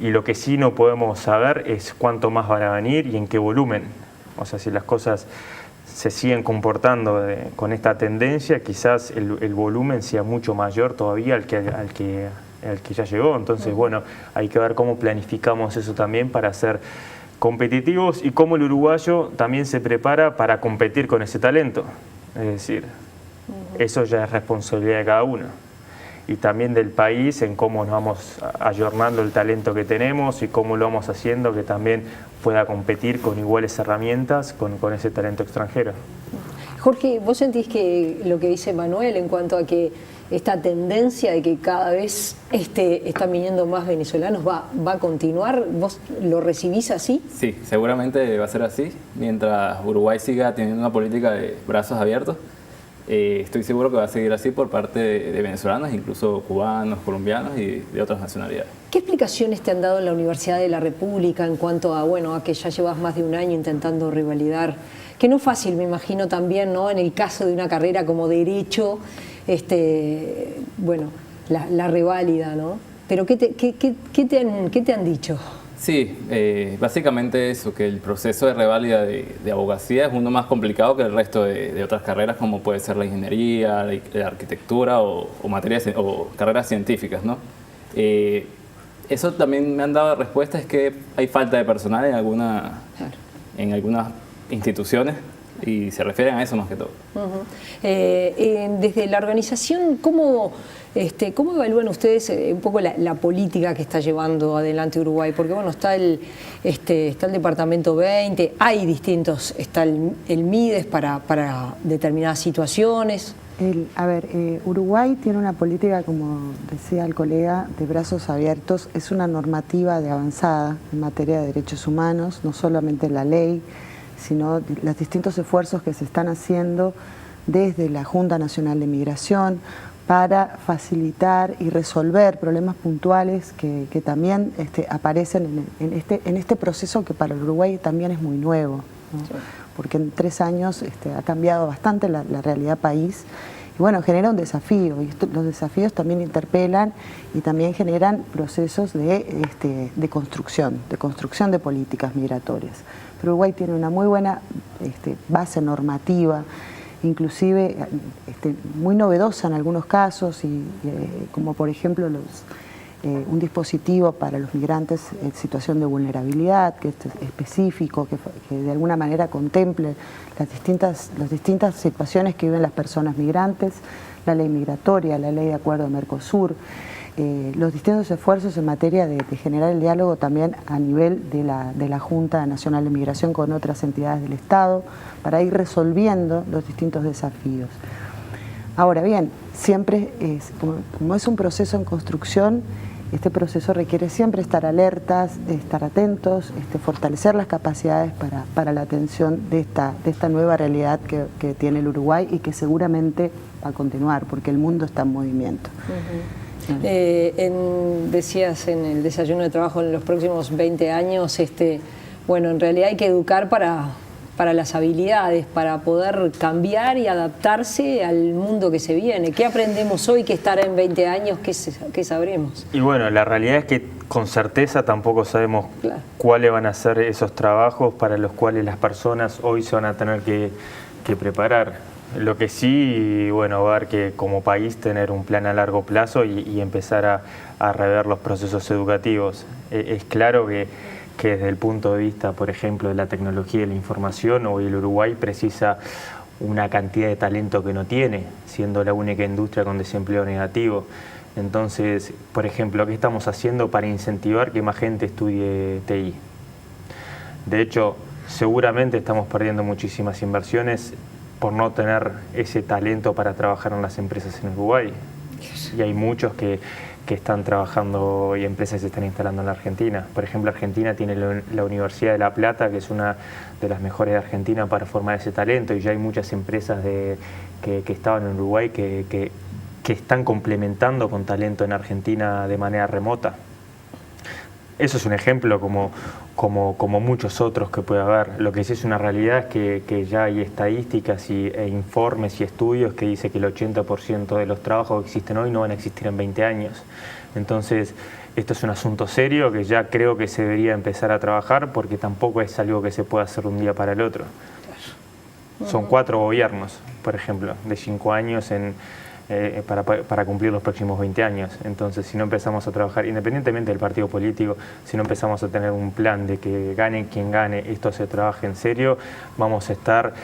y lo que sí no podemos saber es cuánto más van a venir y en qué volumen. O sea, si las cosas se siguen comportando con esta tendencia, quizás el volumen sea mucho mayor todavía al que ya llegó. Entonces, bueno, hay que ver cómo planificamos eso también para ser competitivos y cómo el uruguayo también se prepara para competir con ese talento. Es decir, Eso ya es responsabilidad de cada uno. Y también del país en cómo nos vamos ayornando el talento que tenemos y cómo lo vamos haciendo que también pueda competir con iguales herramientas con ese talento extranjero. Jorge, ¿vos sentís que lo que dice Manuel en cuanto a que esta tendencia de que cada vez están viniendo más venezolanos va a continuar? ¿Vos lo recibís así? Sí, seguramente va a ser así. Mientras Uruguay siga teniendo una política de brazos abiertos, estoy seguro que va a seguir así por parte de venezolanos, incluso cubanos, colombianos y de otras nacionalidades. ¿Qué explicaciones te han dado en la Universidad de la República en cuanto a que ya llevas más de un año intentando revalidar? Que no es fácil, me imagino también, ¿no? En el caso de una carrera como Derecho, la reválida, ¿no? Pero ¿qué te han dicho? Sí, básicamente eso, que el proceso de reválida de abogacía es uno más complicado que el resto de otras carreras, como puede ser la ingeniería, la arquitectura o carreras científicas, ¿no? Eso también me han dado respuesta, es que hay falta de personal en algunas instituciones y se refieren a eso más que todo. Desde la organización, ¿cómo evalúan ustedes un poco la política que está llevando adelante Uruguay? Porque bueno, está el Departamento 20, hay distintos, está el MIDES para determinadas situaciones. Uruguay tiene una política, como decía el colega, de brazos abiertos. Es una normativa de avanzada en materia de derechos humanos, no solamente la ley, sino los distintos esfuerzos que se están haciendo desde la Junta Nacional de Migración para facilitar y resolver problemas puntuales que también aparecen en este proceso que para el Uruguay también es muy nuevo, ¿no? Sí. Porque en 3 años ha cambiado bastante la realidad país y bueno, genera un desafío y los desafíos también interpelan y también generan procesos de construcción de políticas migratorias. Pero Uruguay tiene una muy buena base normativa, inclusive muy novedosa en algunos casos, como por ejemplo un dispositivo para los migrantes en situación de vulnerabilidad, que es específico, que de alguna manera contemple las distintas situaciones que viven las personas migrantes, la ley migratoria, la ley de acuerdo Mercosur, los distintos esfuerzos en materia de generar el diálogo también a nivel de la Junta Nacional de Migración con otras entidades del Estado, para ir resolviendo los distintos desafíos. Ahora bien, siempre como es un proceso en construcción, este proceso requiere siempre estar alertas, estar atentos, fortalecer las capacidades para la atención de esta nueva realidad que tiene el Uruguay y que seguramente va a continuar, porque el mundo está en movimiento. Decías en el desayuno de trabajo, en los próximos 20 años, en realidad hay que educar para las habilidades, para poder cambiar y adaptarse al mundo que se viene. ¿Qué aprendemos hoy que estará en 20 años? ¿Qué sabremos? Y bueno, la realidad es que con certeza tampoco sabemos cuáles van a ser esos trabajos para los cuales las personas hoy se van a tener que preparar. Lo que sí, va a haber que como país tener un plan a largo plazo y empezar a rever los procesos educativos. Es claro que desde el punto de vista, por ejemplo, de la tecnología y la información, hoy el Uruguay precisa una cantidad de talento que no tiene, siendo la única industria con desempleo negativo. Entonces, por ejemplo, ¿qué estamos haciendo para incentivar que más gente estudie TI? De hecho, seguramente estamos perdiendo muchísimas inversiones por no tener ese talento para trabajar en las empresas en Uruguay. Y hay muchos que están trabajando y empresas se están instalando en la Argentina. Por ejemplo, Argentina tiene la Universidad de La Plata, que es una de las mejores de Argentina para formar ese talento, y ya hay muchas empresas que estaban en Uruguay que están complementando con talento en Argentina de manera remota. Eso es un ejemplo como muchos otros que puede haber. Lo que sí es una realidad es que ya hay estadísticas e informes y estudios que dicen que el 80% de los trabajos que existen hoy no van a existir en 20 años. Entonces, esto es un asunto serio que ya creo que se debería empezar a trabajar, porque tampoco es algo que se pueda hacer de un día para el otro. Son 4 gobiernos, por ejemplo, de 5 años para cumplir los próximos 20 años. Entonces, si no empezamos a trabajar, independientemente del partido político, si no empezamos a tener un plan de que gane quien gane, esto se trabaje en serio, vamos a estar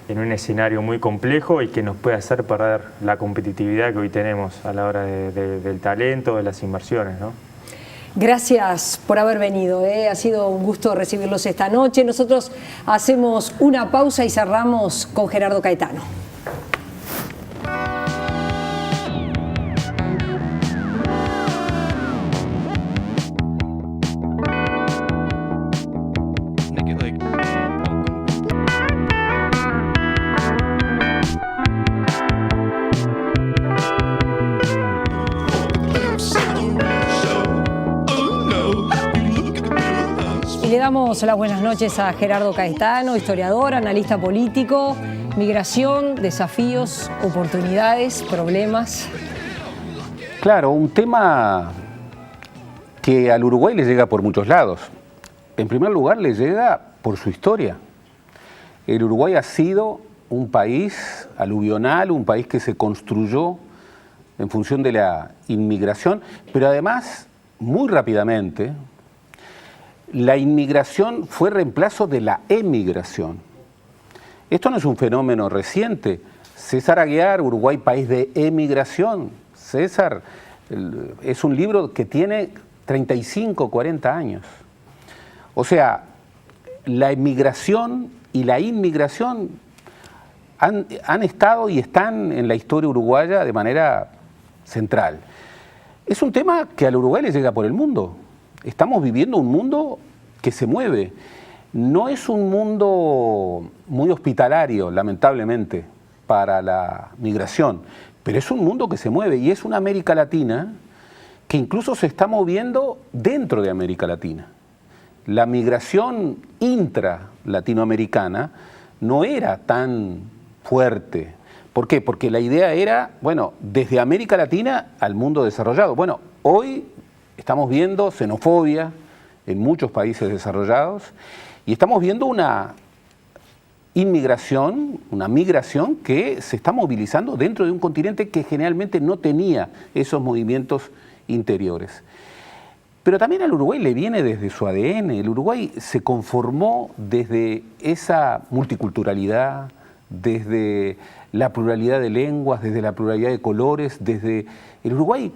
en un escenario muy complejo y que nos puede hacer perder la competitividad que hoy tenemos a la hora del talento, de las inversiones, ¿no? Gracias por haber venido, ha sido un gusto recibirlos esta noche. Nosotros hacemos una pausa y cerramos con Gerardo Caetano. Le damos las buenas noches a Gerardo Caetano, historiador, analista político, migración, desafíos, oportunidades, problemas. Claro, un tema que al Uruguay le llega por muchos lados. En primer lugar, le llega por su historia. El Uruguay ha sido un país aluvional, un país que se construyó en función de la inmigración, pero además, muy rápidamente, la inmigración fue reemplazo de la emigración. Esto no es un fenómeno reciente. César Aguiar, Uruguay, país de emigración. César es un libro que tiene 35, 40 años. O sea, la emigración y la inmigración han estado y están en la historia uruguaya de manera central. Es un tema que al Uruguay le llega por el mundo. Estamos viviendo un mundo que se mueve. No es un mundo muy hospitalario, lamentablemente, para la migración, pero es un mundo que se mueve y es una América Latina que incluso se está moviendo dentro de América Latina. La migración intra-latinoamericana no era tan fuerte. ¿Por qué? Porque la idea era, bueno, desde América Latina al mundo desarrollado. Bueno, hoy estamos viendo xenofobia en muchos países desarrollados y estamos viendo una inmigración, una migración que se está movilizando dentro de un continente que generalmente no tenía esos movimientos interiores. Pero también al Uruguay le viene desde su ADN. El Uruguay se conformó desde esa multiculturalidad, desde la pluralidad de lenguas, desde la pluralidad de colores, desde... El Uruguay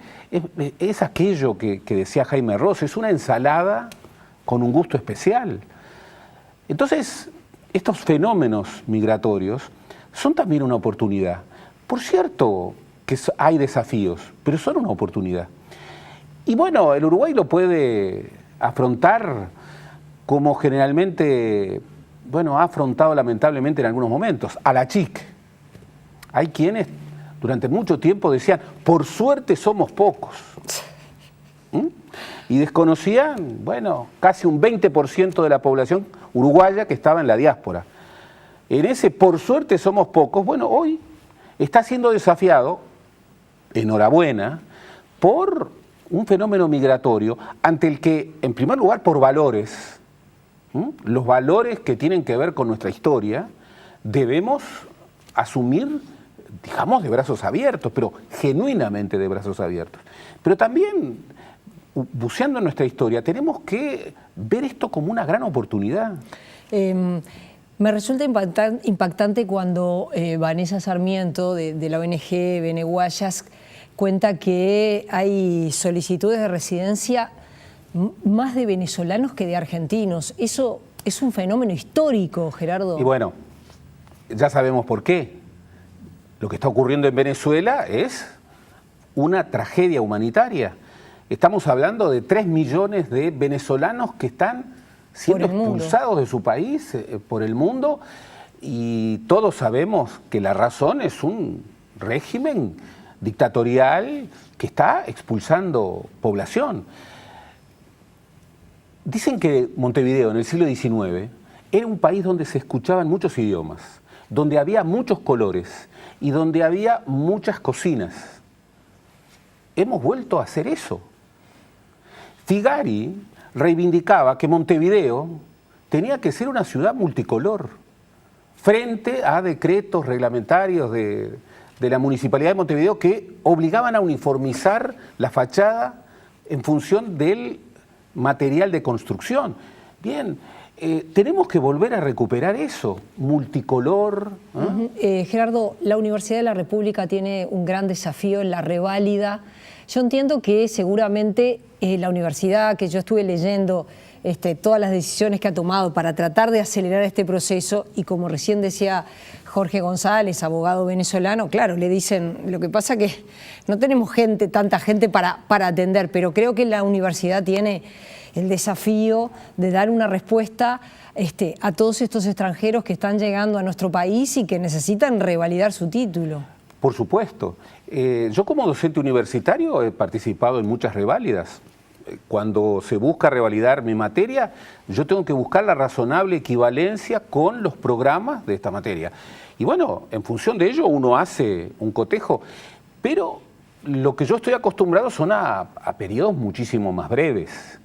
es aquello que decía Jaime Ross, es una ensalada con un gusto especial. Entonces, estos fenómenos migratorios son también una oportunidad. Por cierto que hay desafíos, pero son una oportunidad. Y bueno, el Uruguay lo puede afrontar como generalmente, bueno, ha afrontado lamentablemente en algunos momentos, a la chic. Hay quienes durante mucho tiempo decían, por suerte somos pocos. Y desconocían, bueno, casi un 20% de la población uruguaya que estaba en la diáspora. En ese por suerte somos pocos, bueno, hoy está siendo desafiado, enhorabuena, por un fenómeno migratorio ante el que, en primer lugar, por valores, los valores que tienen que ver con nuestra historia, debemos asumir, digamos, de brazos abiertos, pero genuinamente de brazos abiertos. Pero también, buceando en nuestra historia, tenemos que ver esto como una gran oportunidad. Me resulta impactante cuando Vanessa Sarmiento, de la ONG Beneguayas, cuenta que hay solicitudes de residencia más de venezolanos que de argentinos. Eso es un fenómeno histórico, Gerardo. Y bueno, ya sabemos por qué. Lo que está ocurriendo en Venezuela es una tragedia humanitaria. Estamos hablando de 3 millones de venezolanos que están siendo expulsados de su país por el mundo, y todos sabemos que la razón es un régimen dictatorial que está expulsando población. Dicen que Montevideo en el siglo XIX era un país donde se escuchaban muchos idiomas, donde había muchos colores y donde había muchas cocinas. Hemos vuelto a hacer eso. Figari reivindicaba que Montevideo tenía que ser una ciudad multicolor frente a decretos reglamentarios de la Municipalidad de Montevideo que obligaban a uniformizar la fachada en función del material de construcción. Bien, tenemos que volver a recuperar eso, multicolor. Gerardo, la Universidad de la República tiene un gran desafío en la reválida. Yo entiendo que seguramente la universidad, que yo estuve leyendo todas las decisiones que ha tomado para tratar de acelerar este proceso, y como recién decía Jorge González, abogado venezolano, claro, le dicen, lo que pasa que no tenemos tanta gente para atender, pero creo que la universidad tiene el desafío de dar una respuesta a todos estos extranjeros que están llegando a nuestro país y que necesitan revalidar su título. Por supuesto. Yo como docente universitario he participado en muchas reválidas. Cuando se busca revalidar mi materia, yo tengo que buscar la razonable equivalencia con los programas de esta materia. Y bueno, en función de ello uno hace un cotejo, pero lo que yo estoy acostumbrado son a periodos muchísimo más breves,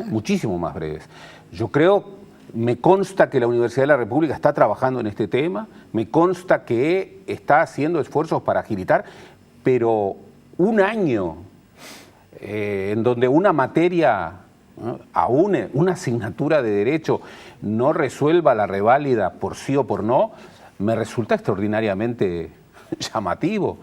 muchísimo más breves. Yo creo, me consta que la Universidad de la República está trabajando en este tema, me consta que está haciendo esfuerzos para agilitar, pero un año en donde una materia, aún una asignatura de derecho, no resuelva la reválida por sí o por no, me resulta extraordinariamente llamativo.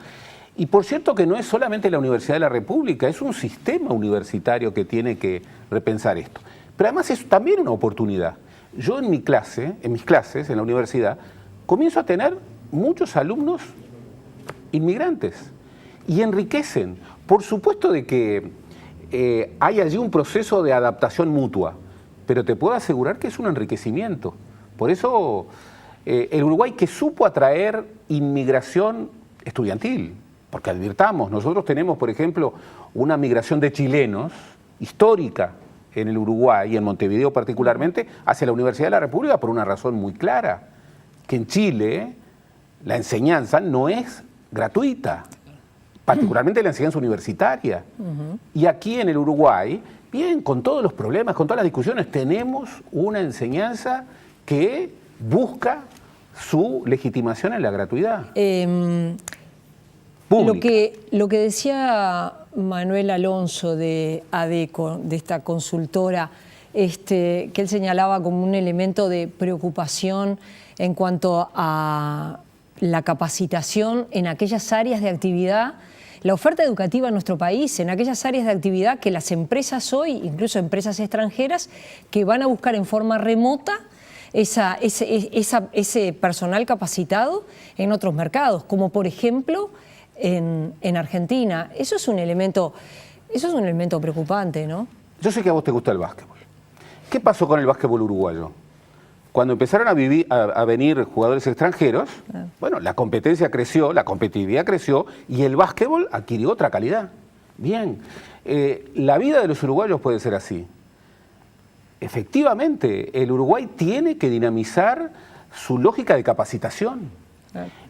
Y por cierto que no es solamente la Universidad de la República, es un sistema universitario que tiene que repensar esto. Pero además es también una oportunidad. Yo en mis clases, en la universidad, comienzo a tener muchos alumnos inmigrantes y enriquecen. Por supuesto de que hay allí un proceso de adaptación mutua, pero te puedo asegurar que es un enriquecimiento. Por eso el Uruguay, que supo atraer inmigración estudiantil, porque advirtamos, nosotros tenemos, por ejemplo, una migración de chilenos histórica en el Uruguay y en Montevideo particularmente hacia la Universidad de la República por una razón muy clara, que en Chile la enseñanza no es gratuita, particularmente la enseñanza universitaria. Y aquí en el Uruguay, bien, con todos los problemas, con todas las discusiones, tenemos una enseñanza que busca su legitimación en la gratuidad. Lo que decía Manuel Alonso de ADECO, de esta consultora, que él señalaba como un elemento de preocupación en cuanto a la capacitación en aquellas áreas de actividad, la oferta educativa en nuestro país, en aquellas áreas de actividad que las empresas hoy, incluso empresas extranjeras, que van a buscar en forma remota ese personal capacitado en otros mercados, como por ejemplo en Argentina. Eso es un elemento preocupante, ¿no? Yo sé que a vos te gusta el básquetbol. ¿Qué pasó con el básquetbol uruguayo? Cuando empezaron a venir jugadores extranjeros, bueno, la competencia creció, la competitividad creció y el básquetbol adquirió otra calidad. Bien, la vida de los uruguayos puede ser así. Efectivamente, el Uruguay tiene que dinamizar su lógica de capacitación.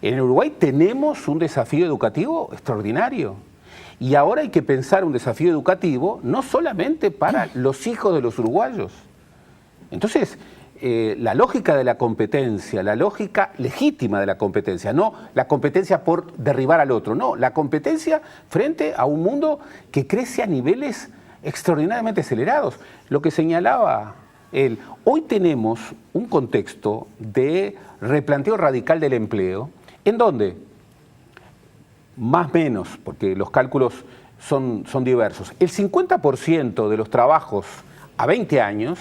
En el Uruguay tenemos un desafío educativo extraordinario. Y ahora hay que pensar un desafío educativo no solamente para los hijos de los uruguayos. Entonces, la lógica de la competencia, la lógica legítima de la competencia, no la competencia por derribar al otro, no, la competencia frente a un mundo que crece a niveles extraordinariamente acelerados. Lo que señalaba él, hoy tenemos un contexto de replanteo radical del empleo, en donde, más o menos, porque los cálculos son diversos, el 50% de los trabajos a 20 años,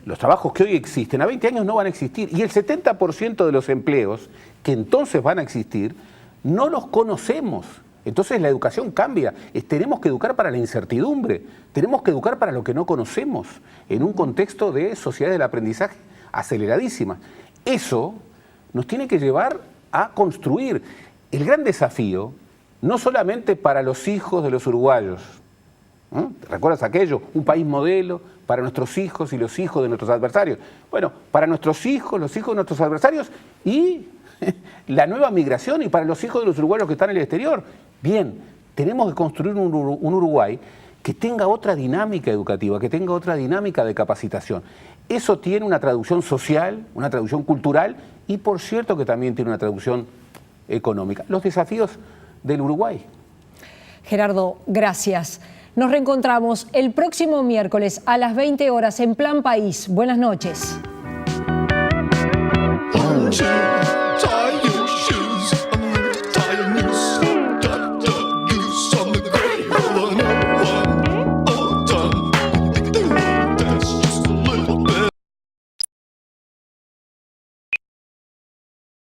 los trabajos que hoy existen, a 20 años no van a existir, y el 70% de los empleos que entonces van a existir, no los conocemos. Entonces la educación cambia. Tenemos que educar para la incertidumbre, tenemos que educar para lo que no conocemos, en un contexto de sociedad del aprendizaje aceleradísima. Eso nos tiene que llevar a construir el gran desafío, no solamente para los hijos de los uruguayos. ¿Recuerdas aquello? Un país modelo para nuestros hijos y los hijos de nuestros adversarios. Bueno, para nuestros hijos, los hijos de nuestros adversarios y la nueva migración y para los hijos de los uruguayos que están en el exterior. Bien, tenemos que construir un Uruguay que tenga otra dinámica educativa, que tenga otra dinámica de capacitación. Eso tiene una traducción social, una traducción cultural y por cierto que también tiene una traducción económica. Los desafíos del Uruguay. Gerardo, gracias. Nos reencontramos el próximo miércoles a las 20 horas en Plan País. Buenas noches.